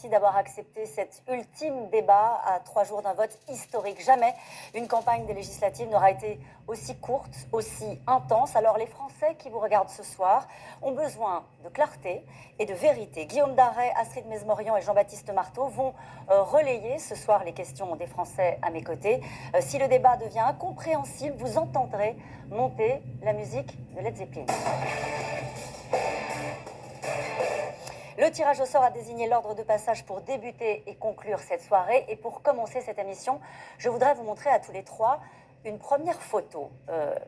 merci d'avoir accepté cet ultime débat à 3 jours d'un vote historique. Jamais une campagne des législatives n'aura été aussi courte, aussi intense. Alors les Français qui vous regardent ce soir ont besoin de clarté et de vérité. Guillaume Darey, Astrid Mesmorian et Jean-Baptiste Marteau vont relayer ce soir les questions des Français à mes côtés. Si le débat devient incompréhensible, vous entendrez monter la musique de Led Zeppelin. Le tirage au sort a désigné l'ordre de passage pour débuter et conclure cette soirée. Et pour commencer cette émission, je voudrais vous montrer à tous les trois une première photo.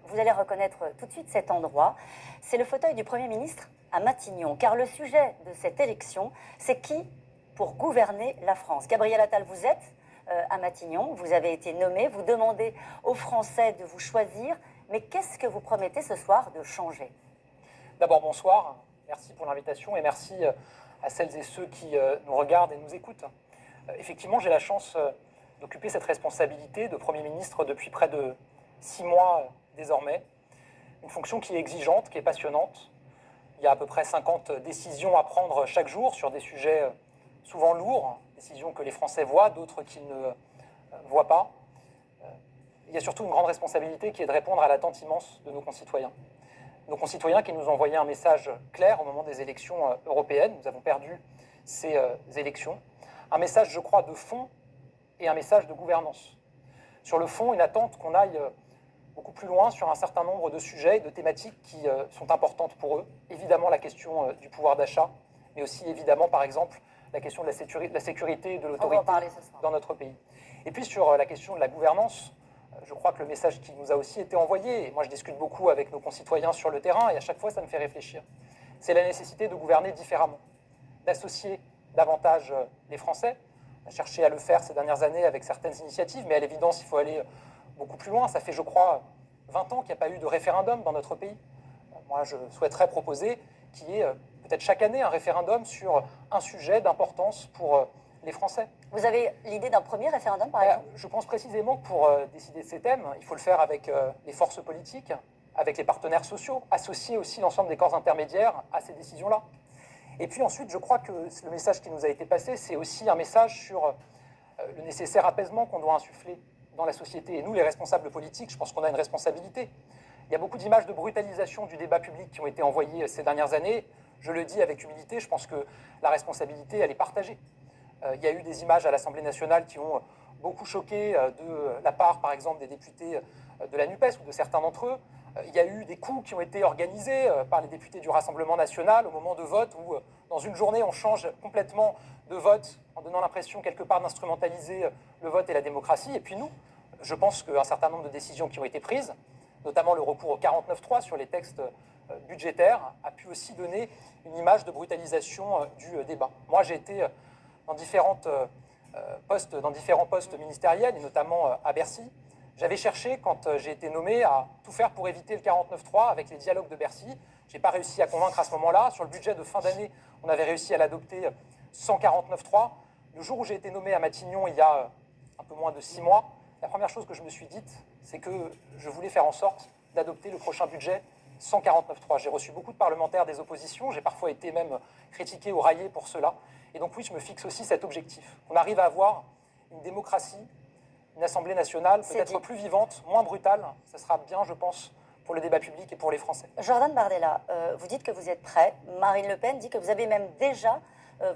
Vous allez reconnaître tout de suite cet endroit. C'est le fauteuil du Premier ministre à Matignon. Car le sujet de cette élection, c'est qui pour gouverner la France. Gabriel Attal, vous êtes à Matignon. Vous avez été nommé. Vous demandez aux Français de vous choisir. Mais qu'est-ce que vous promettez ce soir de changer? D'abord, bonsoir. Merci pour l'invitation et merci à celles et ceux qui nous regardent et nous écoutent. Effectivement, j'ai la chance d'occuper cette responsabilité de Premier ministre depuis près de 6 mois désormais. Une fonction qui est exigeante, qui est passionnante. Il y a à peu près 50 décisions à prendre chaque jour sur des sujets souvent lourds, décisions que les Français voient, d'autres qu'ils ne voient pas. Il y a surtout une grande responsabilité qui est de répondre à l'attente immense de nos concitoyens. Nos concitoyens qui nous ont envoyé un message clair au moment des élections européennes. Nous avons perdu ces élections. Un message, je crois, de fond et un message de gouvernance. Sur le fond, une attente qu'on aille beaucoup plus loin sur un certain nombre de sujets et de thématiques qui sont importantes pour eux. Évidemment, la question du pouvoir d'achat, mais aussi, évidemment, par exemple, la question de la sécurité et de l'autorité dans notre pays. Et puis, sur la question de la gouvernance, je crois que le message qui nous a aussi été envoyé, et moi je discute beaucoup avec nos concitoyens sur le terrain, et à chaque fois ça me fait réfléchir, c'est la nécessité de gouverner différemment, d'associer davantage les Français. On a cherché à le faire ces dernières années avec certaines initiatives, mais à l'évidence il faut aller beaucoup plus loin. Ça fait, je crois, 20 ans qu'il n'y a pas eu de référendum dans notre pays. Moi je souhaiterais proposer qu'il y ait peut-être chaque année un référendum sur un sujet d'importance pour les Français. Vous avez l'idée d'un premier référendum, par exemple? Je pense précisément que pour décider de ces thèmes, il faut le faire avec les forces politiques, avec les partenaires sociaux, associer aussi l'ensemble des corps intermédiaires à ces décisions-là. Et puis ensuite, je crois que le message qui nous a été passé, c'est aussi un message sur le nécessaire apaisement qu'on doit insuffler dans la société. Et nous, les responsables politiques, je pense qu'on a une responsabilité. Il y a beaucoup d'images de brutalisation du débat public qui ont été envoyées ces dernières années. Je le dis avec humilité, je pense que la responsabilité, elle est partagée. Il y a eu des images à l'Assemblée nationale qui ont beaucoup choqué de la part, par exemple, des députés de la NUPES ou de certains d'entre eux. Il y a eu des coups qui ont été organisés par les députés du Rassemblement national au moment de vote où, dans une journée, on change complètement de vote en donnant l'impression quelque part d'instrumentaliser le vote et la démocratie. Et puis nous, je pense qu'un certain nombre de décisions qui ont été prises, notamment le recours au 49.3 sur les textes budgétaires, a pu aussi donner une image de brutalisation du débat. Moi, j'ai été dans différents postes ministériels, et notamment à Bercy. J'avais cherché, quand j'ai été nommé, à tout faire pour éviter le 49.3 avec les dialogues de Bercy. Je n'ai pas réussi à convaincre à ce moment-là. Sur le budget de fin d'année, on avait réussi à l'adopter sans 49.3. Le jour où j'ai été nommé à Matignon, il y a un peu moins de 6 mois, la première chose que je me suis dite, c'est que je voulais faire en sorte d'adopter le prochain budget sans 49.3. J'ai reçu beaucoup de parlementaires des oppositions. J'ai parfois été même critiqué ou raillé pour cela. Et donc oui, je me fixe aussi cet objectif. On arrive à avoir une démocratie, une Assemblée nationale peut-être plus vivante, moins brutale. Ça sera bien, je pense, pour le débat public et pour les Français. Jordan Bardella, vous dites que vous êtes prêt. Marine Le Pen dit que vous avez même déjà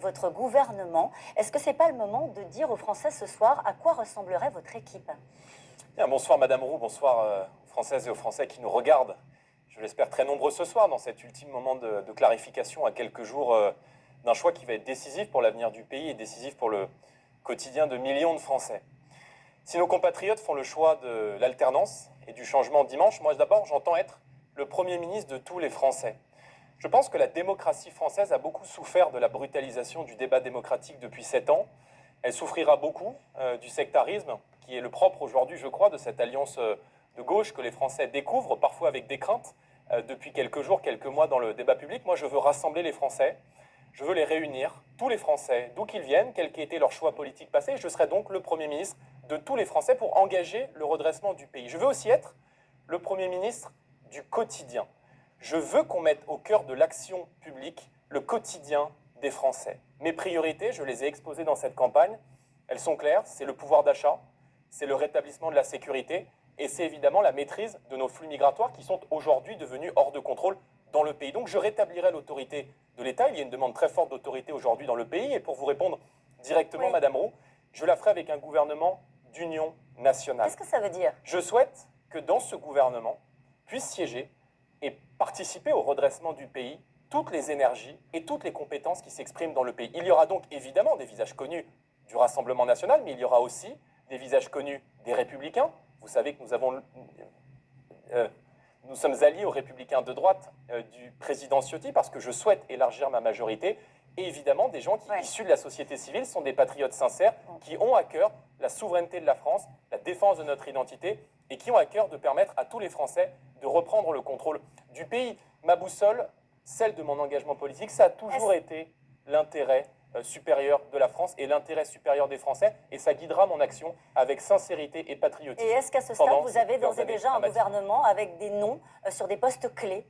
votre gouvernement. Est-ce que ce n'est pas le moment de dire aux Français ce soir à quoi ressemblerait votre équipe? Bien, bonsoir Madame Roux, bonsoir aux Françaises et aux Français qui nous regardent. Je l'espère très nombreux ce soir dans cet ultime moment de clarification à quelques jours d'un choix qui va être décisif pour l'avenir du pays et décisif pour le quotidien de millions de Français. Si nos compatriotes font le choix de l'alternance et du changement dimanche, moi d'abord j'entends être le Premier ministre de tous les Français. Je pense que la démocratie française a beaucoup souffert de la brutalisation du débat démocratique depuis 7 ans. Elle souffrira beaucoup du sectarisme qui est le propre aujourd'hui, je crois, de cette alliance de gauche que les Français découvrent, parfois avec des craintes, depuis quelques jours, quelques mois dans le débat public. Moi je veux rassembler les Français. Je veux les réunir, tous les Français, d'où qu'ils viennent, quel qu'ait été leur choix politique passé. Je serai donc le Premier ministre de tous les Français pour engager le redressement du pays. Je veux aussi être le Premier ministre du quotidien. Je veux qu'on mette au cœur de l'action publique le quotidien des Français. Mes priorités, je les ai exposées dans cette campagne. Elles sont claires, c'est le pouvoir d'achat, c'est le rétablissement de la sécurité et c'est évidemment la maîtrise de nos flux migratoires qui sont aujourd'hui devenus hors de contrôle dans le pays. Donc je rétablirai l'autorité de l'État. Il y a une demande très forte d'autorité aujourd'hui dans le pays. Et pour vous répondre directement, Oui. Madame Roux, je la ferai avec un gouvernement d'union nationale. Qu'est-ce que ça veut dire? Je souhaite que dans ce gouvernement puissent siéger et participer au redressement du pays toutes les énergies et toutes les compétences qui s'expriment dans le pays. Il y aura donc évidemment des visages connus du Rassemblement national, mais il y aura aussi des visages connus des Républicains. Vous savez que nous sommes alliés aux Républicains de droite du président Ciotti parce que je souhaite élargir ma majorité. Et évidemment, des gens qui, issus de la société civile, sont des patriotes sincères qui ont à cœur la souveraineté de la France, la défense de notre identité et qui ont à cœur de permettre à tous les Français de reprendre le contrôle du pays. Ma boussole, celle de mon engagement politique, ça a toujours été l'intérêt supérieur de la France et l'intérêt supérieur des Français. Et ça guidera mon action avec sincérité et patriotisme. Et est-ce qu'à ce stade, vous avez d'ores et déjà un gouvernement avec des noms sur des postes clés?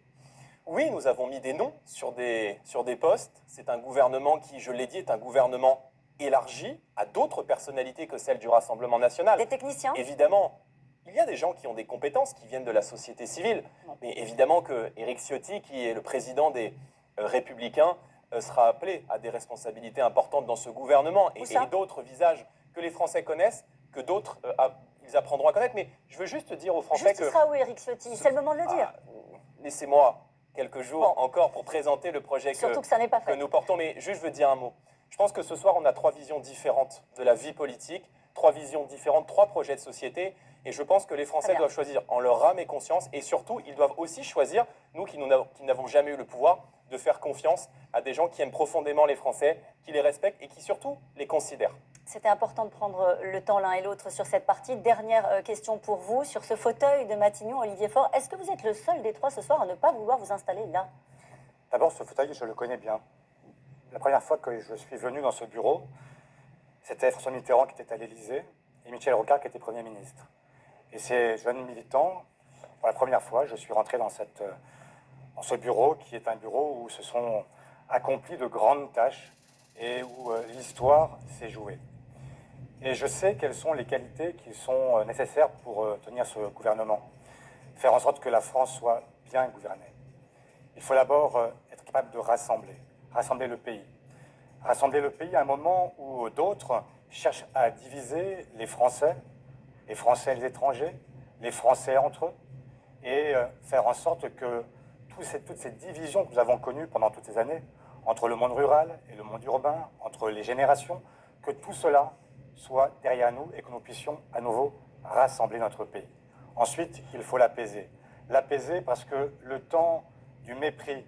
Oui, nous avons mis des noms sur des postes. C'est un gouvernement qui, je l'ai dit, est un gouvernement élargi à d'autres personnalités que celles du Rassemblement national. Des techniciens? Évidemment, il y a des gens qui ont des compétences, qui viennent de la société civile. Mais évidemment que Éric Ciotti, qui est le président des Républicains, sera appelé à des responsabilités importantes dans ce gouvernement. Et d'autres visages que les Français connaissent, que d'autres ils apprendront à connaître. Mais je veux juste dire aux Français que... Il sera où, Éric Ciotti? C'est le moment de le dire. Laissez-moi quelques jours encore pour présenter le projet que nous portons. Mais juste, je veux dire un mot. Je pense que ce soir, on a 3 visions différentes de la vie politique, 3 visions différentes, 3 projets de société. Et je pense que les Français doivent choisir en leur âme et conscience. Et surtout, ils doivent aussi choisir, nous qui n'avons jamais eu le pouvoir, de faire confiance à des gens qui aiment profondément les Français, qui les respectent et qui surtout les considèrent. C'était important de prendre le temps l'un et l'autre sur cette partie. Dernière question pour vous, sur ce fauteuil de Matignon, Olivier Faure. Est-ce que vous êtes le seul des 3 ce soir à ne pas vouloir vous installer là? D'abord, ce fauteuil, je le connais bien. La première fois que je suis venu dans ce bureau, c'était François Mitterrand qui était à l'Élysée et Michel Rocard qui était Premier ministre. Et ces jeunes militants, pour la première fois, je suis rentré dans ce bureau qui est un bureau où se sont accomplies de grandes tâches et où l'histoire s'est jouée. Et je sais quelles sont les qualités qui sont nécessaires pour tenir ce gouvernement. Faire en sorte que la France soit bien gouvernée. Il faut d'abord être capable de rassembler le pays. Rassembler le pays à un moment où d'autres cherchent à diviser les Français et les étrangers, les Français entre eux, et faire en sorte que toutes ces divisions que nous avons connues pendant toutes ces années, entre le monde rural et le monde urbain, entre les générations, que tout cela soit derrière nous et que nous puissions à nouveau rassembler notre pays. Ensuite, il faut l'apaiser. L'apaiser parce que le temps du mépris,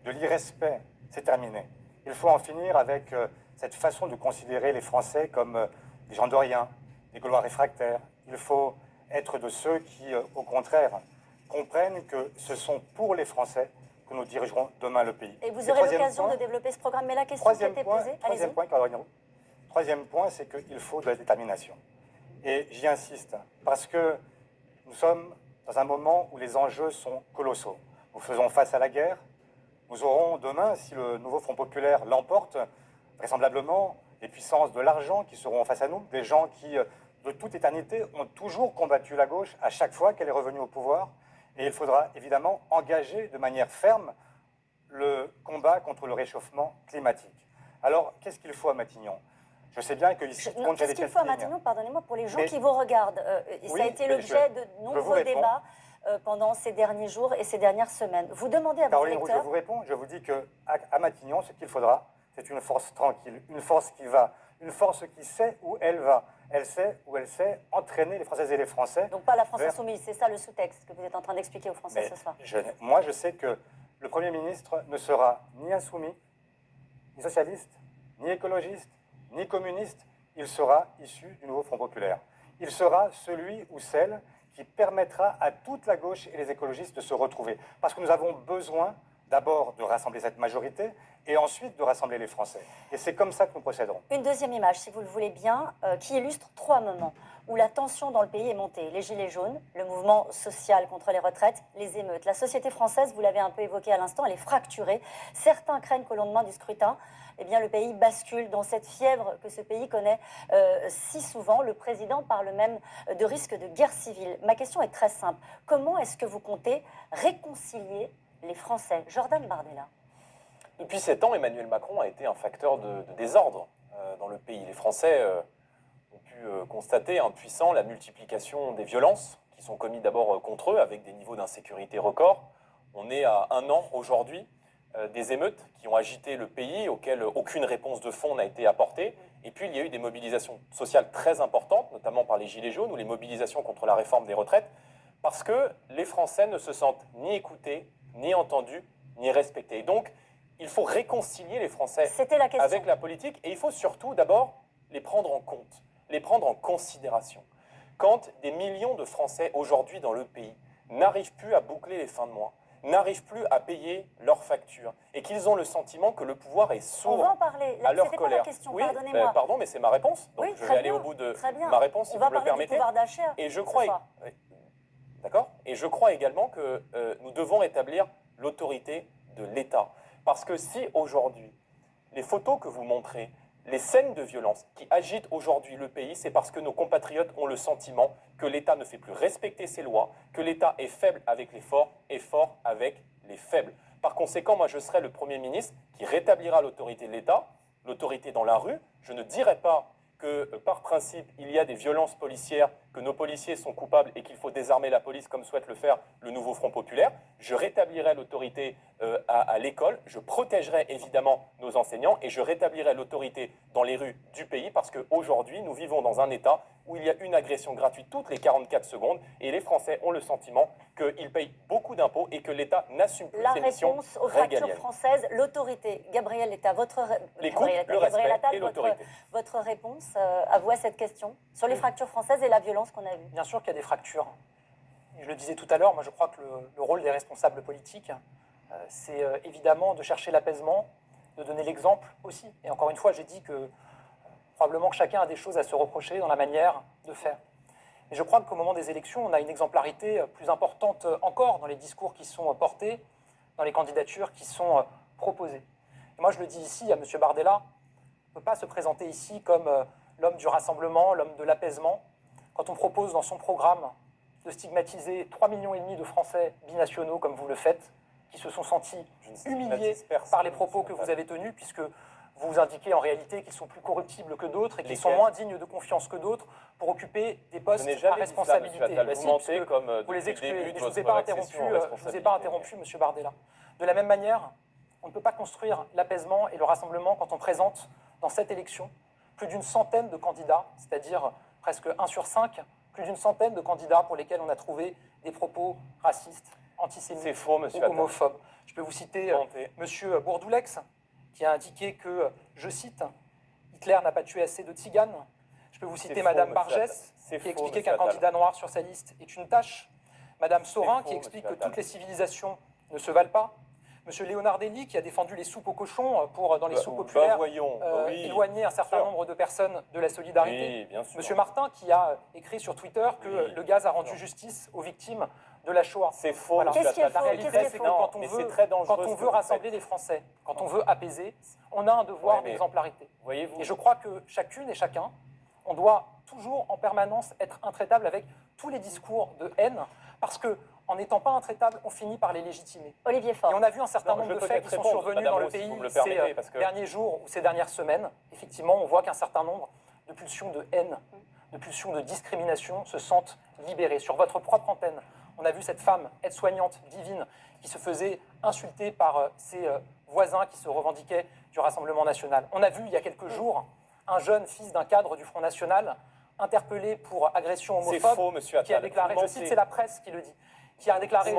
de l'irrespect, c'est terminé. Il faut en finir avec cette façon de considérer les Français comme des gens de rien, des Gaulois réfractaires. Il faut être de ceux qui, au contraire, comprennent que ce sont pour les Français que nous dirigerons demain le pays. Et vous aurez l'occasion de développer ce programme. Mais la question qui a été posée... Troisième point, c'est qu'il faut de la détermination. Et j'y insiste, parce que nous sommes dans un moment où les enjeux sont colossaux. Nous faisons face à la guerre. Nous aurons demain, si le nouveau Front populaire l'emporte, vraisemblablement les puissances de l'argent qui seront face à nous, des gens qui, de toute éternité, ont toujours combattu la gauche à chaque fois qu'elle est revenue au pouvoir. Et il faudra évidemment engager de manière ferme le combat contre le réchauffement climatique. Alors, qu'est-ce qu'il faut à Matignon? Je sais bien qu'ici... Qu'est-ce qu'il faut à Matignon, pardonnez-moi, pour les gens qui vous regardent? Ça a été l'objet de nombreux débats pendant ces derniers jours et ces dernières semaines. Vous demandez à vos électeurs... Je vous réponds, je vous dis qu'à Matignon, ce qu'il faudra, c'est une force tranquille, une force qui va, une force qui sait où elle va. Elle sait où elle sait entraîner les Françaises et les Français. Donc pas la France insoumise, c'est ça le sous-texte que vous êtes en train d'expliquer aux Français ce soir. Moi, je sais que le Premier ministre ne sera ni insoumis, ni socialiste, ni écologiste, ni communiste. Il sera issu du nouveau Front populaire. Il sera celui ou celle qui permettra à toute la gauche et les écologistes de se retrouver. Parce que nous avons besoin d'abord de rassembler cette majorité et ensuite de rassembler les Français. Et c'est comme ça que nous procéderons. Une deuxième image, si vous le voulez bien, qui illustre 3 moments où la tension dans le pays est montée. Les Gilets jaunes, le mouvement social contre les retraites, les émeutes. La société française, vous l'avez un peu évoqué à l'instant, elle est fracturée. Certains craignent qu'au lendemain du scrutin, eh bien, le pays bascule dans cette fièvre que ce pays connaît si souvent. Le président parle même de risque de guerre civile. Ma question est très simple. Comment est-ce que vous comptez réconcilier les Français? Jordan Bardella. Depuis 7 ans, Emmanuel Macron a été un facteur de désordre dans le pays. Les Français ont pu constater, impuissants, la multiplication des violences qui sont commises d'abord contre eux, avec des niveaux d'insécurité records. On est à 1 an aujourd'hui des émeutes qui ont agité le pays, auxquelles aucune réponse de fond n'a été apportée. Et puis, il y a eu des mobilisations sociales très importantes, notamment par les Gilets jaunes ou les mobilisations contre la réforme des retraites, parce que les Français ne se sentent ni écoutés, ni entendus, ni respectés. Et donc, il faut réconcilier les Français avec la politique et il faut surtout d'abord les prendre en compte, les prendre en considération. Quand des millions de Français aujourd'hui dans le pays n'arrivent plus à boucler les fins de mois, n'arrivent plus à payer leurs factures et qu'ils ont le sentiment que le pouvoir est sourd on va en parler. à leur Pas colère. la question, oui, pardonnez-moi. Pardon, mais c'est ma réponse. Donc oui, je vais aller au bout de ma réponse si vous me le permettez. On va parler du pouvoir d'achat. Et je crois, d'accord. Et je crois également que nous devons établir l'autorité de l'État. Parce que si aujourd'hui, les photos que vous montrez, les scènes de violence qui agitent aujourd'hui le pays, c'est parce que nos compatriotes ont le sentiment que l'État ne fait plus respecter ses lois, que l'État est faible avec les forts et fort avec les faibles. Par conséquent, moi je serai le Premier ministre qui rétablira l'autorité de l'État, l'autorité dans la rue. Je ne dirai pas que par principe, il y a des violences policières, que nos policiers sont coupables et qu'il faut désarmer la police comme souhaite le faire le nouveau Front populaire. Je rétablirai l'autorité à l'école, je protégerai évidemment nos enseignants et je rétablirai l'autorité dans les rues du pays parce qu'aujourd'hui, nous vivons dans un État où il y a une agression gratuite toutes les 44 secondes et les Français ont le sentiment qu'ils payent beaucoup d'impôts et que l'État n'assume plus ses missions régaliennes. La réponse aux fractures françaises, l'autorité. Gabriel Attal, le respect et l'autorité. Votre réponse à vous à cette question sur les fractures françaises et la violence qu'on a vue. Bien sûr qu'il y a des fractures. Je le disais tout à l'heure, moi je crois que le rôle des responsables politiques, c'est évidemment de chercher l'apaisement, de donner l'exemple aussi. Et encore une fois, j'ai dit que probablement que chacun a des choses à se reprocher dans la manière de faire. Mais je crois qu'au moment des élections, on a une exemplarité plus importante encore dans les discours qui sont portés, dans les candidatures qui sont proposées. Et moi je le dis ici à M. Bardella, on ne peut pas se présenter ici comme l'homme du rassemblement, l'homme de l'apaisement, quand on propose dans son programme de stigmatiser 3,5 millions de Français binationaux comme vous le faites, qui se sont sentis humiliés par les propos que vous avez tenus, puisque vous indiquez en réalité qu'ils sont plus corruptibles que d'autres et qu'ils sont moins dignes de confiance que d'autres pour occuper des postes à responsabilité. Vous les excluez. Je ne vous ai pas interrompu, M. Bardella. De la même manière, on ne peut pas construire l'apaisement et le rassemblement quand on présente dans cette élection plus d'une centaine de candidats, c'est-à-dire presque 1 sur 5, plus d'une centaine de candidats pour lesquels on a trouvé des propos racistes, antisémites ou homophobes. Je peux vous citer M. Bourdoulex, qui a indiqué que, je cite, « Hitler n'a pas tué assez de tziganes ». Je peux vous citer Mme Bargès, qui a expliqué qu'un candidat noir sur sa liste est une tâche. Mme Saurin, qui explique que toutes les civilisations ne se valent pas. M. Leonardelli, qui a défendu les soupes aux cochons pour, dans les soupes populaires, éloigner un certain nombre de personnes de la solidarité. M. Martin, qui a écrit sur Twitter que le gaz a rendu justice aux victimes de la Shoah. C'est faux. Voilà. La réalité, c'est que quand on veut rassembler les Français, quand on veut apaiser, on a un devoir d'exemplarité. Et je crois que chacune et chacun, on doit toujours en permanence être intraitable avec tous les discours de haine, parce que en n'étant pas intraitable, on finit par les légitimer. Olivier Faure. Et on a vu un certain nombre de faits qui sont survenus dans le pays ces derniers jours ou ces dernières semaines. Effectivement, on voit qu'un certain nombre de pulsions de haine, de pulsions de discrimination se sentent libérées. Sur votre propre antenne, on a vu cette femme aide-soignante divine qui se faisait insulter par ses voisins qui se revendiquaient du Rassemblement national. On a vu il y a quelques jours un jeune fils d'un cadre du Front National interpellé pour agression homophobe, qui a déclaré, je cite, c'est la presse qui le dit, qui a déclaré,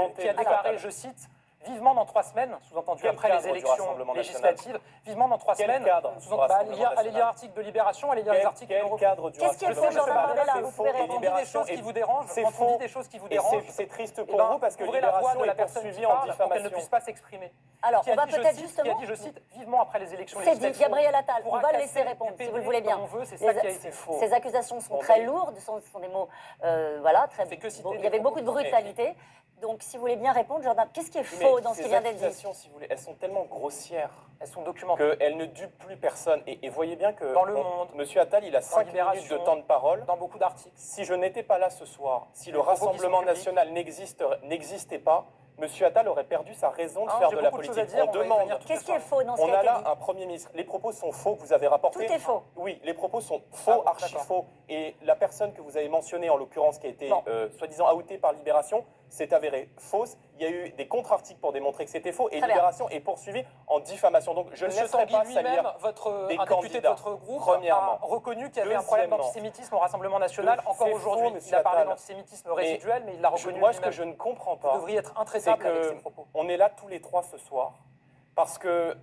je cite, vivement dans 3 semaines, sous-entendu Quel après les cadre du élections Rassemblement national législatives, vivement dans 3 Quel semaines, cadre du sous-entendu, Rassemblement allez lire national l'article de Libération, allez lire les articles de Quel l'Europe. cadre du Qu'est-ce qui est Rassemblement faux, Jordan national Bardella? C'est Vous faux. pouvez Et répondre. Quand on dit des Libération choses qui est- vous dérangent, c'est quand on dit faux. des choses qui vous Et dérangent, c'est triste eh pour ben, vous parce que ouvrez la voie Libération de la est personne qui poursuivie en parle pour qu'elle ne diffamation. puisse pas s'exprimer. Alors, Qui a on va dit, je peut-être cite, justement... qui a dit, je cite, vivement après les élections C'est dit, législatives. Gabriel Attal, on pourra va le casser laisser répondre, et si vous le péter voulez bien. comme on veut, c'est ça qui a été faux. Ces accusations sont Bon, très mais- lourdes, ce sont des mots, voilà, très... fait que citer bon, des il y avait beaucoup de propos. brutalité. Donc, si vous voulez bien répondre, Jordan, qu'est-ce qui est Mais faux dans ce ces qui vient d'être dit? accusations, si vous voulez, elles sont tellement grossières Elles sont documentées qu'elles ne dupent plus personne. Et voyez bien que Dans Le Monde, Monsieur Attal, il a 5 minutes Libération, de temps de parole. dans beaucoup d'articles. Si je n'étais pas là ce soir, si le Les propos qui Rassemblement sont publics. national n'existait pas, Monsieur Attal aurait perdu sa raison de Hein, faire j'ai de la beaucoup de choses politique. à dire, On on va y demande. venir tout Qu'est-ce ce qui est soir. faux dans ce On qui a a été là dit? un Premier ministre. Les propos sont faux que vous avez rapportés. Tout est faux. Oui, les propos sont Ah faux, bon, archi d'accord. faux. Et la personne que vous avez mentionnée, en l'occurrence, qui a été Non. soi-disant outée par Libération, s'est avérée fausse. Il y a eu des contre-articles pour démontrer que c'était faux. Et Très bien. Libération est poursuivie en diffamation. Donc je ne Monsieur laisserai Tanguy pas lui-même, salir un des député de candidats. votre groupe, Premièrement. a reconnu qu'il y avait un problème Deuxièmement. d'antisémitisme au Rassemblement national. C'est Encore faux, aujourd'hui, monsieur il a parlé Attal. d'antisémitisme résiduel, mais il l'a reconnu Moi, ce que lui-même. je ne comprends Vous pas, devriez être c'est intraitable avec que ces propos. on est là tous les trois ce soir parce que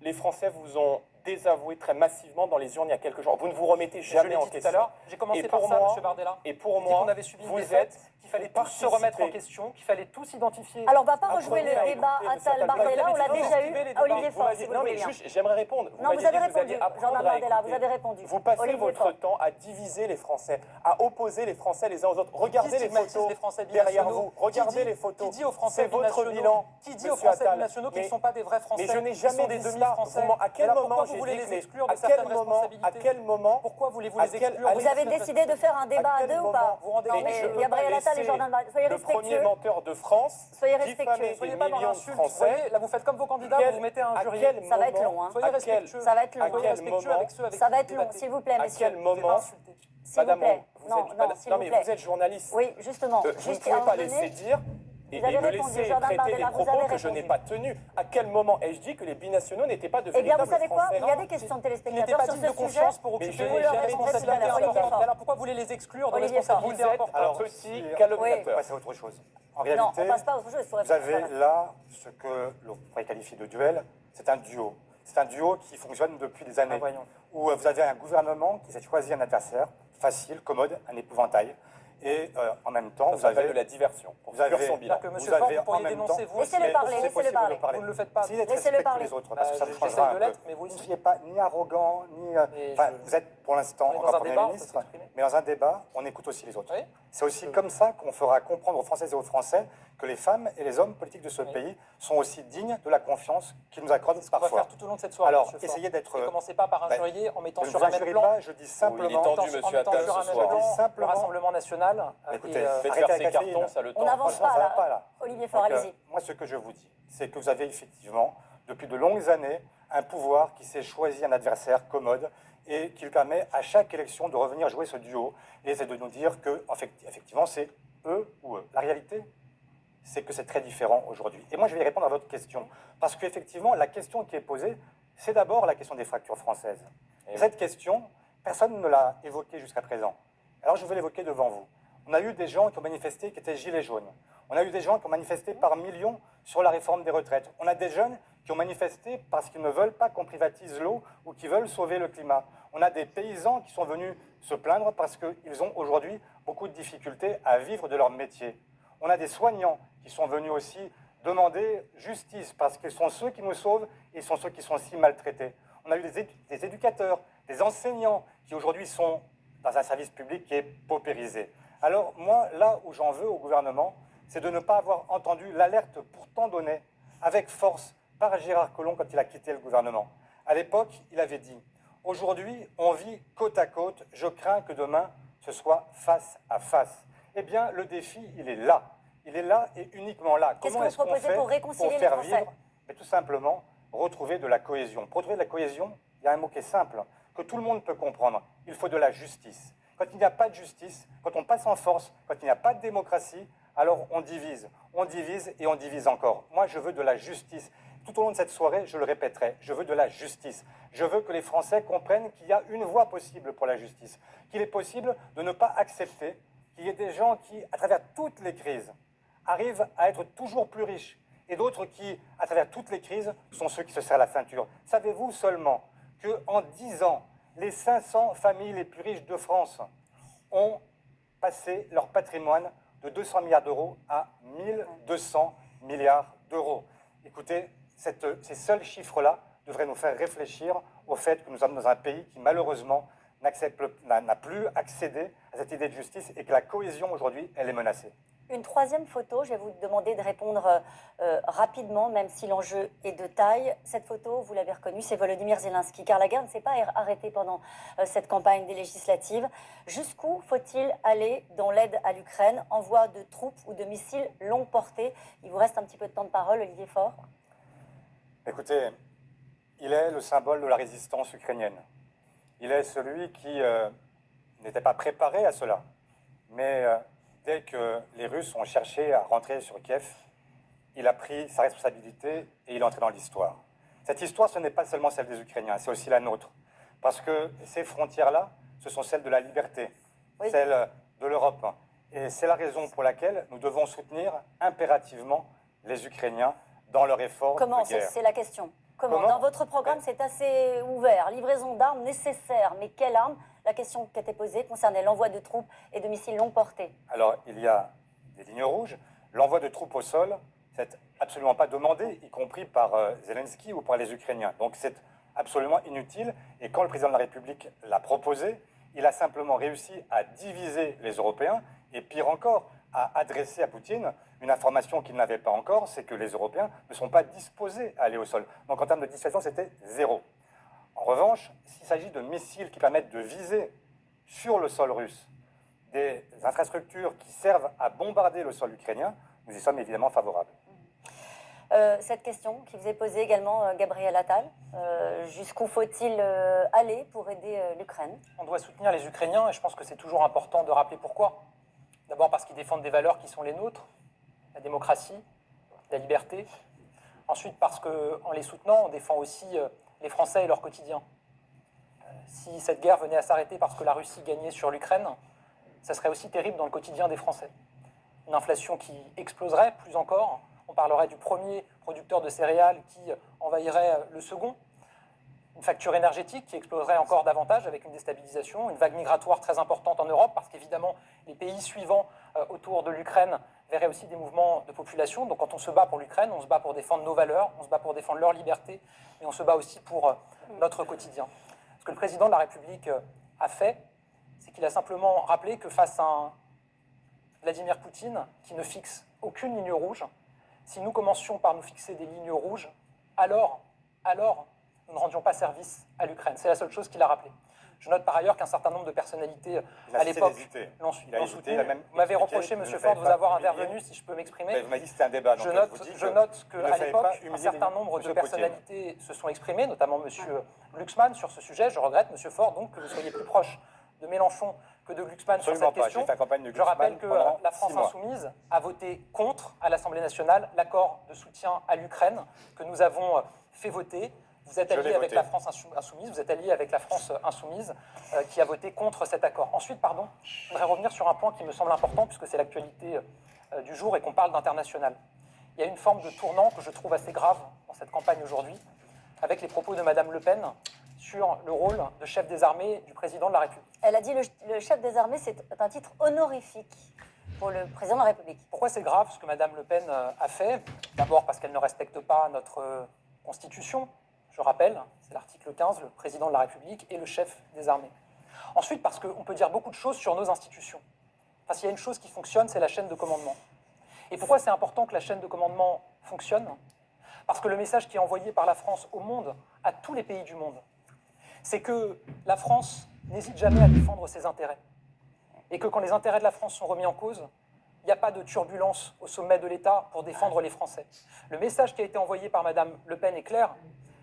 les Français vous ont désavoué très massivement dans les urnes il y a quelques jours. Vous ne vous remettez Je jamais l'ai en dit tout à question. l'heure. J'ai commencé Et par pour ça, moi- monsieur Bardella. Et pour J'ai dit moi, qu'on avait subi une vous défaite, êtes qu'il fallait vous tous se remettre en participez. question, qu'il fallait tous identifier. Alors, on va pas rejouer Apprenez à le débat écouter, monsieur Attal-Bardella, on l'a Attal. déjà eu Esquivez les à Olivier débats. Faure, si vous le Non, voulez mais bien. juste, j'aimerais répondre. Non, vous avez alliez répondu, apprendre Jordan à Bardella, écouter. vous avez répondu. Vous passez Olivier votre Faure. temps à diviser les Français, à opposer les Français les uns aux autres. Regardez les stigmatise photos les Français derrière binationaux? vous. Regardez Qui dit- les photos. Qui dit aux Français C'est votre binationaux- bilan. Qui dit aux monsieur Français Attal. binationaux qu'ils ne Mais- sont pas des vrais Français? Mais je n'ai qu'ils sont jamais des dit cela. demi-Français. À quel Alors moment pourquoi vous j'ai voulez dit les que les- exclure de à certaines quel moment, responsabilités? à quel moment, Pourquoi voulez-vous à les quel- exclure à de Vous avez certaines décidé de faire un débat à quel deux ou moment pas? vous rendez Non, compte mais je veux Gabriel pas Attal et laisser Jordan Bardella, soyez le premier respectueux. menteur de France Soyez diffamer respectueux. des Soyez pas dans millions de l'insulte, vous Français. voyez, là vous faites comme vos candidats, Quel- vous mettez un à jury. quel Ça va être moment- long, hein. Soyez à quel- respectueux. Ça va être long, à hein. Soyez quel respectueux moment- avec ceux avec Ça qui va vous être long, débattez. s'il vous plaît, À messieurs. quel Vous n'êtes pas moment, insulté. S'il vous Madame, plaît. vous Non, êtes, non, madame- s'il non, vous mais plaît. vous êtes journaliste. Oui, justement. Vous ne Juste pouvez à un pas moment laisser donné, dire et Vous avez me répondu, laisser Jordan traiter Bardella, des vous propos avez que je n'ai répondu. pas tenus. À quel moment ai-je dit que les binationaux n'étaient pas de Eh bien, véritables vous savez quoi? Français Il y a des questions de Il n'était téléspectateurs pas sur digne ce de sujet. confiance pour Mais occuper je des vous le répéterai responsabilités tout à l'heure, Olivier importantes. Faure. Alors pourquoi vous voulez les exclure de Olivier Faure. responsabilités Vous êtes importantes? un Alors, petit si- Oui. On calomniateur. va passer à autre chose. En Non, réalité, on passe pas à autre chose. Il faut vous avez répondre. là ce que l'on pourrait qualifier de duel, c'est un duo. C'est un duo qui fonctionne depuis des années. Ah, voyons. Où vous avez un gouvernement qui s'est choisi un adversaire facile, commode, un épouvantail. Et en même temps, Ça vous s'appelle avez de la diversion. Pour vous avez- conclure son bilan. C'est-à-dire que Vous monsieur Faure, avez vous en pourriez même dénoncer temps- vous aussi. Laissez-le Mais parler, c'est laissez-le possible de parler. parler. Vous ne le faites pas. Essayez d'être Laissez-le respectueux parler. les autres, parce que ça me J'essaie changera de un l'être, peu. mais vous Vous ne aussi. soyez pas ni arrogant, ni... Et Enfin, je- vous êtes pour l'instant On est dans encore un Premier débat, on peut ministre, s'exprimer. mais dans un débat, on écoute aussi les autres. Oui. C'est aussi comme ça qu'on fera comprendre aux Françaises et aux Français que les femmes et les hommes politiques de ce Oui. pays sont aussi dignes de la confiance qu'ils nous accordent On va parfois. faire tout au long de cette soirée. Alors, monsieur Faure. essayez d'être... Ne commencez pas par ben, injurier en mettant Je ne sur vous un même injurie plan. pas, je dis il est simplement... tendu, en monsieur mettant Attal, sur un ce même soir. plan Simplement- le Rassemblement national. Écoutez, et, Faites Arrêtez faire avec ses la cartons, caféine. ça le On temps. n'avance Franchement, ça va pas pas, là. là. Olivier Faure, Donc, allez-y. moi, ce que je vous dis, c'est que vous avez effectivement, depuis de longues années, un pouvoir qui s'est choisi un adversaire commode et qui lui permet à chaque élection de revenir jouer ce duo. Et c'est de nous dire que, effectivement, c'est eux ou eux. La réalité, c'est que c'est très différent aujourd'hui. Et moi, je vais répondre à votre question. Parce qu'effectivement, la question qui est posée, c'est d'abord la question des fractures françaises. Et cette question, personne ne l'a évoquée jusqu'à présent. Alors, je vais l'évoquer devant vous. On a eu des gens qui ont manifesté, qui étaient gilets jaunes. On a eu des gens qui ont manifesté par millions sur la réforme des retraites. On a des jeunes qui ont manifesté parce qu'ils ne veulent pas qu'on privatise l'eau ou qui veulent sauver le climat. On a des paysans qui sont venus se plaindre parce qu'ils ont aujourd'hui beaucoup de difficultés à vivre de leur métier. On a des soignants qui sont venus aussi demander justice parce qu'ils sont ceux qui nous sauvent et ils sont ceux qui sont si maltraités. On a eu des éducateurs, des enseignants qui aujourd'hui sont dans un service public qui est paupérisé. Alors moi, là où j'en veux au gouvernement, c'est de ne pas avoir entendu l'alerte pourtant donnée avec force par Gérard Collomb quand il a quitté le gouvernement. À l'époque, il avait dit « Aujourd'hui, on vit côte à côte, je crains que demain, ce soit face à face. » Eh bien, le défi, il est là. Il est là et uniquement là. Qu'est-ce Comment que est-ce vous qu'on proposez fait pour réconcilier les faire Français? vivre? Mais tout simplement, retrouver de la cohésion. Pour retrouver de la cohésion, il y a un mot qui est simple, que tout le monde peut comprendre. Il faut de la justice. Quand il n'y a pas de justice, quand on passe en force, quand il n'y a pas de démocratie, alors on divise et on divise encore. Moi, je veux de la justice. Tout au long de cette soirée, je le répéterai, je veux de la justice. Je veux que les Français comprennent qu'il y a une voie possible pour la justice, qu'il est possible de ne pas accepter qu'il y ait des gens qui, à travers toutes les crises, arrivent à être toujours plus riches et d'autres qui, à travers toutes les crises, sont ceux qui se serrent la ceinture. Savez-vous seulement qu'en 10 ans, les 500 familles les plus riches de France ont passé leur patrimoine de 200 milliards d'euros à 1200 milliards d'euros. Écoutez, ces seuls chiffres-là devraient nous faire réfléchir au fait que nous sommes dans un pays qui, malheureusement, n'a plus accédé à cette idée de justice et que la cohésion, aujourd'hui, elle est menacée. Une troisième photo, je vais vous demander de répondre rapidement, même si l'enjeu est de taille. Cette photo, vous l'avez reconnue, c'est Volodymyr Zelensky, car la guerre ne s'est pas arrêtée pendant cette campagne des législatives. Jusqu'où faut-il aller dans l'aide à l'Ukraine? Envoi de troupes ou de missiles longue portée? Il vous reste un petit peu de temps de parole, Olivier Faure. Écoutez, il est le symbole de la résistance ukrainienne. Il est celui qui n'était pas préparé à cela. Mais dès que les Russes ont cherché à rentrer sur Kiev, il a pris sa responsabilité et il est entré dans l'histoire. Cette histoire, ce n'est pas seulement celle des Ukrainiens, c'est aussi la nôtre. Parce que ces frontières-là, ce sont celles de la liberté, oui, celles de l'Europe. Et c'est la raison pour laquelle nous devons soutenir impérativement les Ukrainiens dans leur effort de guerre. Comment? C'est la question. Comment? Dans votre programme, c'est assez ouvert. Livraison d'armes nécessaires. Mais quelle arme? La question qui a été posée concernait l'envoi de troupes et de missiles longue portée. Alors, il y a des lignes rouges. L'envoi de troupes au sol, c'est absolument pas demandé, y compris par Zelensky ou par les Ukrainiens. Donc, c'est absolument inutile. Et quand le président de la République l'a proposé, il a simplement réussi à diviser les Européens et, pire encore, à adresser à Poutine une information qu'il n'avait pas encore, c'est que les Européens ne sont pas disposés à aller au sol. Donc en termes de dissuasion, c'était zéro. En revanche, s'il s'agit de missiles qui permettent de viser sur le sol russe des infrastructures qui servent à bombarder le sol ukrainien, nous y sommes évidemment favorables. Cette question qui vous est posée également, Gabriel Attal, jusqu'où faut-il aller pour aider l'Ukraine? On doit soutenir les Ukrainiens et je pense que c'est toujours important de rappeler pourquoi. D'abord parce qu'ils défendent des valeurs qui sont les nôtres, la démocratie, la liberté. Ensuite parce qu'en les soutenant, on défend aussi les Français et leur quotidien. Si cette guerre venait à s'arrêter parce que la Russie gagnait sur l'Ukraine, ça serait aussi terrible dans le quotidien des Français. Une inflation qui exploserait, plus encore. On parlerait du premier producteur de céréales qui envahirait le second. Une facture énergétique qui exploserait encore davantage avec une déstabilisation, une vague migratoire très importante en Europe, parce qu'évidemment, les pays suivants autour de l'Ukraine verraient aussi des mouvements de population. Donc quand on se bat pour l'Ukraine, on se bat pour défendre nos valeurs, on se bat pour défendre leur liberté, mais on se bat aussi pour notre quotidien. Ce que le président de la République a fait, c'est qu'il a simplement rappelé que face à un Vladimir Poutine qui ne fixe aucune ligne rouge, si nous commencions par nous fixer des lignes rouges, alors nous ne rendions pas service à l'Ukraine. C'est la seule chose qu'il a rappelé. Je note par ailleurs qu'un certain nombre de personnalités à l'époque l'ont soutenu. Vous m'avez reproché, M. Ford, de vous avoir intervenu, si je peux m'exprimer. Vous m'avez dit que c'était un débat. Je note qu'à l'époque, un certain nombre de personnalités se sont exprimées, notamment M. Glucksmann sur ce sujet. Je regrette, M. Ford, donc, que vous soyez plus proche de Mélenchon que de Glucksmann sur cette question. Je rappelle que la France Insoumise a voté contre, à l'Assemblée nationale, l'accord de soutien à l'Ukraine que nous avons fait voter. Vous êtes allié avec la France Insoumise, vous êtes allié avec la France Insoumise qui a voté contre cet accord. Ensuite, je voudrais revenir sur un point qui me semble important puisque c'est l'actualité du jour et qu'on parle d'international. Il y a une forme de tournant que je trouve assez grave dans cette campagne aujourd'hui avec les propos de Mme Le Pen sur le rôle de chef des armées du président de la République. Elle a dit le chef des armées, c'est un titre honorifique pour le président de la République. Pourquoi c'est grave ce que Mme Le Pen a fait? D'abord parce qu'elle ne respecte pas notre Constitution. Je rappelle, c'est l'article 15, le président de la République est le chef des armées. Ensuite, parce qu'on peut dire beaucoup de choses sur nos institutions. Enfin, s'il y a une chose qui fonctionne, c'est la chaîne de commandement. Et pourquoi c'est important que la chaîne de commandement fonctionne? Parce que le message qui est envoyé par la France au monde, à tous les pays du monde, c'est que la France n'hésite jamais à défendre ses intérêts. Et que quand les intérêts de la France sont remis en cause, il n'y a pas de turbulence au sommet de l'État pour défendre les Français. Le message qui a été envoyé par Mme Le Pen est clair.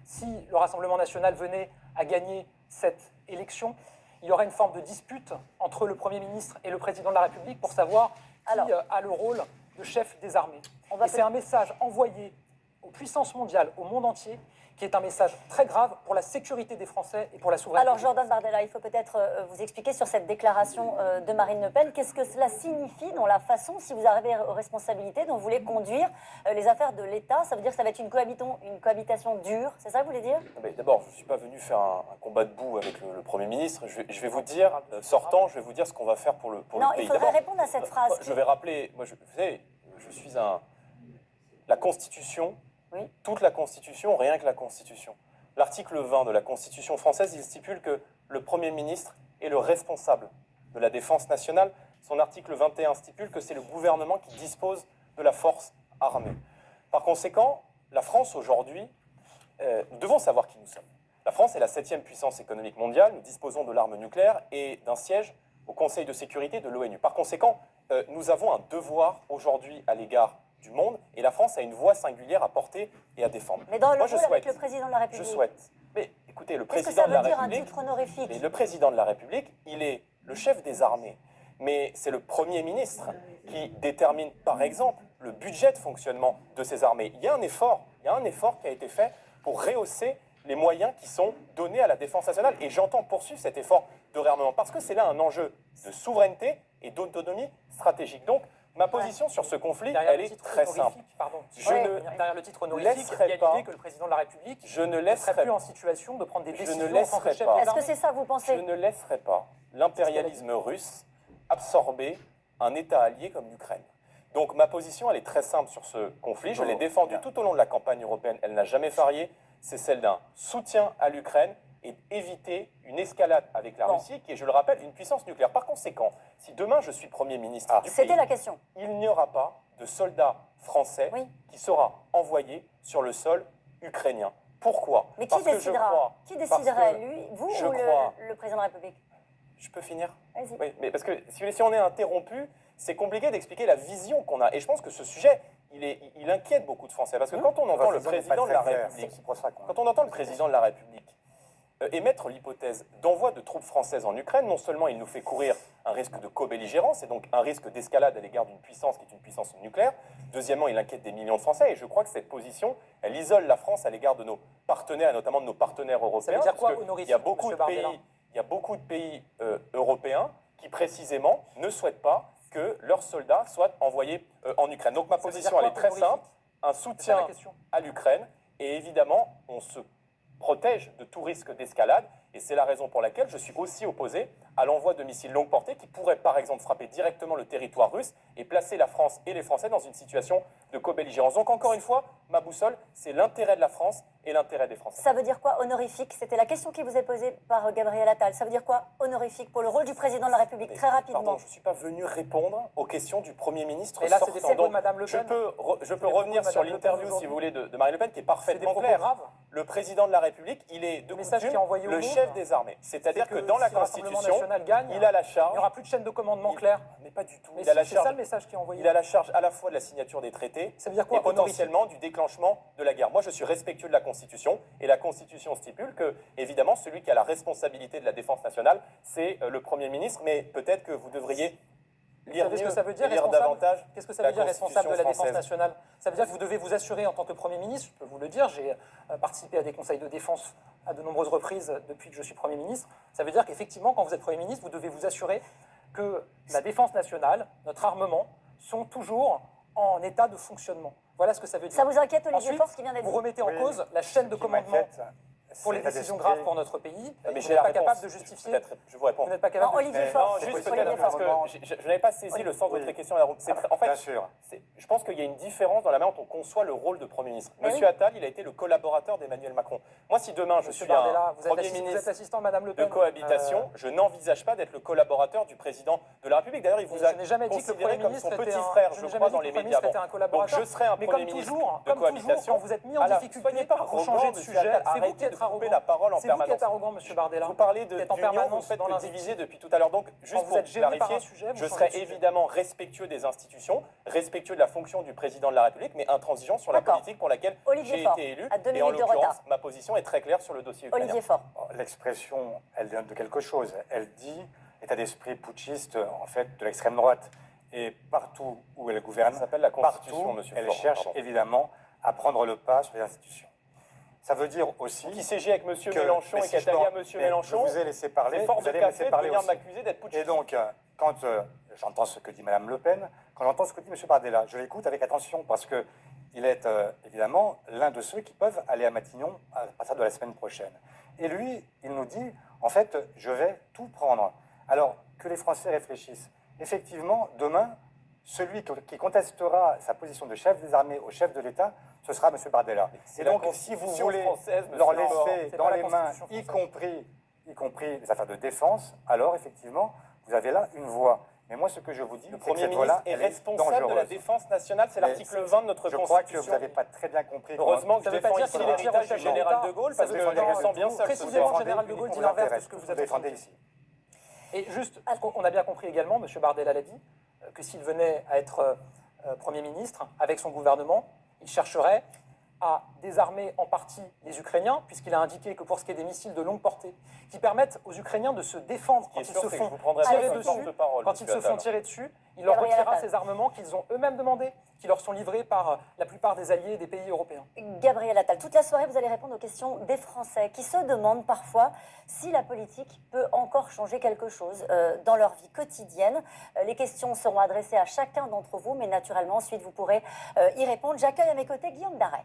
Si le Rassemblement national venait à gagner cette élection, il y aurait une forme de dispute entre le Premier ministre et le Président de la République pour savoir qui a le rôle de chef des armées. Et c'est un message envoyé aux puissances mondiales, au monde entier, qui est un message très grave pour la sécurité des Français et pour la souveraineté. Alors Jordan Bardella, il faut peut-être vous expliquer sur cette déclaration de Marine Le Pen. Qu'est-ce que cela signifie dans la façon, si vous arrivez aux responsabilités, dont vous voulez conduire les affaires de l'État? Ça veut dire que ça va être une cohabitation dure, c'est ça que vous voulez dire? D'abord, je ne suis pas venu faire un combat de boue avec le Premier ministre. Je vais vous dire, sortant, je vais vous dire ce qu'on va faire pour le Non, pays. il faudrait répondre à cette phrase. Je vais rappeler, vous savez, je suis la Constitution, Oui. toute la Constitution, rien que la Constitution. L'article 20 de la Constitution française, il stipule que le Premier ministre est le responsable de la défense nationale. Son article 21 stipule que c'est le gouvernement qui dispose de la force armée. Par conséquent, la France aujourd'hui, nous devons savoir qui nous sommes. La France est la 7e puissance économique mondiale, nous disposons de l'arme nucléaire et d'un siège au Conseil de sécurité de l'ONU. Par conséquent, nous avons un devoir aujourd'hui à l'égard du monde et la France a une voix singulière à porter et à défendre. Mais dans le Moi, rôle avec le président de la République. Je souhaite. Mais écoutez, le Qu'est-ce que président ça de la veut dire un République. titre honorifique? Mais le président de la République, il est le chef des armées. Mais c'est le Premier ministre qui détermine, par exemple, le budget de fonctionnement de ces armées. Il y a un effort qui a été fait pour rehausser les moyens qui sont donnés à la défense nationale. Et j'entends poursuivre cet effort de réarmement parce que c'est là un enjeu de souveraineté et d'autonomie stratégique. Donc, ma position sur ce conflit, Derrière elle le est titre très simple. honorifique, pardon. Derrière le titre honorifique, laisserai il y a pas- l'idée que le président de la République Je ne ne serait laisserai plus en situation de prendre des Je décisions ne en tant que laisserai chef pas. des Est-ce que armées. c'est ça, vous Je pensez? ne laisserai pas l'impérialisme russe absorber un État allié comme l'Ukraine. Donc ma position, elle est très simple sur ce conflit. Je l'ai défendue tout au long de la campagne européenne. Elle n'a jamais varié. C'est celle d'un soutien à l'Ukraine et éviter une escalade avec la Russie, qui est, je le rappelle, une puissance nucléaire. Par conséquent, si demain je suis Premier ministre du pays, C'était la question. il n'y aura pas de soldats français Oui. qui sera envoyé sur le sol ukrainien. Pourquoi? Mais qui Parce que je décidera? crois- Qui parce déciderait, que lui, vous je ou crois- le président de la République? Je peux finir? Allez-y. Oui, mais parce que si on est interrompu, c'est compliqué d'expliquer la vision qu'on a. Et je pense que ce sujet, il inquiète beaucoup de Français. Parce que quand on entend le président de la République, quand on entend le président de la République émettre l'hypothèse d'envoi de troupes françaises en Ukraine, non seulement il nous fait courir un risque de co-belligérance et donc un risque d'escalade à l'égard d'une puissance qui est une puissance nucléaire. Deuxièmement, il inquiète des millions de Français. Et je crois que cette position, elle isole la France à l'égard de nos partenaires, et notamment de nos partenaires européens. dire quoi, parce que honorifique, il y a beaucoup monsieur de pays, Bardella il y a beaucoup de pays européens qui précisément ne souhaitent pas que leurs soldats soient envoyés en Ukraine. Donc ma Ça veut position, dire elle est quoi, très honorifique? simple. Un C'est ça la soutien question. à l'Ukraine et évidemment, on se protège de tout risque d'escalade. Et c'est la raison pour laquelle je suis aussi opposé à l'envoi de missiles longue portée qui pourraient par exemple frapper directement le territoire russe et placer la France et les Français dans une situation de co-belligérance. Donc encore une fois, ma boussole, c'est l'intérêt de la France et l'intérêt des Français. Ça veut dire quoi, honorifique? C'était la question qui vous est posée par Gabriel Attal. Ça veut dire quoi, honorifique, pour le rôle du président de la République? Mais, Très rapidement. Pardon, je ne suis pas venu répondre aux questions du Premier ministre Mais là, c'est des sortant. propos de Donc, Madame Le je Pen. peux des revenir propos de sur Madame Le Pen l'interview, si aujourd'hui. vous voulez, de Marine Le Pen, qui est C'est des parfaitement propos claire. graves. Le président de la République, il est de message qui est coutume envoyé au le monde, chef des armées. C'est-à-dire que dans la si le Rassemblement Constitution, national gagne, il a la il charge. n'y aura plus de chaîne de commandement il- claire. Mais pas du tout. Mais Il a si, la c'est ça charge. le message qui est envoyé. Il a la charge à la fois de la signature des traités Ça veut dire quoi, et potentiellement du déclenchement de la guerre. Moi, je suis respectueux de la Constitution et la Constitution stipule que, évidemment, celui qui a la responsabilité de la défense nationale, c'est le Premier ministre. Mais peut-être que vous devriez Vous lire savez ce que mieux ça veut dire, et lire responsable? davantage. Qu'est-ce que ça la veut dire, responsable de la Constitution défense française. nationale? Ça veut dire que vous devez vous assurer en tant que Premier ministre, je peux vous le dire, j'ai participé à des conseils de défense à de nombreuses reprises depuis que je suis Premier ministre. Ça veut dire qu'effectivement, quand vous êtes Premier ministre, vous devez vous assurer que la défense nationale, notre armement, sont toujours en état de fonctionnement. Voilà ce que ça veut dire. Ça vous inquiète, Olivier Ensuite, Faure, ce qui vient d'être vous dit? remettez en cause la chaîne de commandement pour les décisions graves pour notre pays. Mais Vous j'ai n'êtes la pas réponse. capable de justifier. Peut-être, je vous réponds. Vous n'êtes pas Non, capable de Olivier Non, Faure. juste Olivier peut-être Faure. parce que je n'avais pas saisi le sens de votre question, Madame Roux. En fait, Bien sûr. je pense qu'il y a une différence dans la manière dont on conçoit le rôle de Premier ministre. Mais Monsieur oui. Attal, il a été le collaborateur d'Emmanuel Macron. Moi, si demain je Monsieur suis Bardella, un vous Premier êtes ministre assistant de Madame Le de Pen. cohabitation, je n'envisage pas d'être le collaborateur du président de la République. D'ailleurs, il vous Je a n'ai jamais dit que le considéré Premier comme ministre son était petit un- frère, je je n'ai jamais crois, dit dans que les le Premier médias. ministre était un Donc collaborateur. je serai un Mais Premier comme ministre toujours, de comme toujours, cohabitation. quand vous êtes mis en Alors, difficulté soyez pas pour arrogant, changer de monsieur sujet, Attal. c'est vous Arrêtez qui êtes de couper arrogant. la parole en C'est vous qui permanence. êtes arrogant, monsieur Bardella. Vous parlez Vous êtes en d'union, vous permanence faites dans que l'invectivité. diviser depuis tout à l'heure. Donc, Quand juste vous pour êtes gêné par un clarifier, sujet, vous je changez serai de sujet. évidemment respectueux des institutions, respectueux de la fonction du président de la République, mais intransigeant sur la D'accord. politique pour laquelle Olivier j'ai Faure, été élu. à 2 Et en minutes de l'occurrence, retard. ma position est très claire sur le dossier ukrainien. Olivier Faure. L'expression, elle vient de quelque chose. Elle dit l'état d'esprit putschiste, en fait, de l'extrême droite. Et partout où elle gouverne, Ça s'appelle la Constitution, partout, monsieur elle Faure, cherche pardon. évidemment à prendre le pas sur les institutions. Ça veut dire aussi Qui s'est avec M. que- Mélenchon mais et si je Catalia, peux- M. mais Mélenchon, je vous ai laissé parler, c'est fort vous de allez me café laisser de parler venir aussi. m'accuser d'être putschiste. Et donc, quand j'entends ce que dit Mme Le Pen, quand j'entends ce que dit M. Bardella, je l'écoute avec attention parce qu'il est évidemment l'un de ceux qui peuvent aller à Matignon à partir de la semaine prochaine. Et lui, il nous dit, en fait, je vais tout prendre. Alors que les Français réfléchissent. Effectivement, demain, celui qui contestera sa position de chef des armées au chef de l'État, ce sera M. Bardella. C'est Et la donc, si Constitution vous voulez française, leur monsieur Faure. laisser C'est dans pas la les mains, Constitution y compris les affaires de défense, alors effectivement, vous avez là une voie. Mais moi, ce que je vous dis, Le c'est que Premier cette ministre voie-là, est elle est responsable de la dangereuse. défense nationale, c'est Mais l'article 20 de notre Je crois que Constitution. vous n'avez pas très bien compris. Heureusement que Ça je veut pas défends dire ici qu'il faut dire au l'héritage chef du de général l'État, de Gaulle, ça parce veut que pas je dire le du sens tout. bien seul. Précisément, ce général de Gaulle dit l'inverse de ce que vous êtes en train de dire. ici. Et juste, on a bien compris également, M. Bardella l'a dit, que s'il venait à être Premier ministre, avec son gouvernement, il chercherait à désarmer en partie les Ukrainiens, puisqu'il a indiqué que pour ce qui est des missiles de longue portée, qui permettent aux Ukrainiens de se défendre Ce qui est quand ils sûr, se c'est que font vous prendrez tirer pas dessus, de parole, quand ils monsieur se font Attal. tirer dessus, il leur Gabriel retirera Attal. ces armements qu'ils ont eux-mêmes demandés, qui leur sont livrés par la plupart des alliés des pays européens. Gabriel Attal, toute la soirée, vous allez répondre aux questions des Français qui se demandent parfois si la politique peut encore changer quelque chose dans leur vie quotidienne. Les questions seront adressées à chacun d'entre vous, mais naturellement, ensuite, vous pourrez y répondre. J'accueille à mes côtés Guillaume Daret.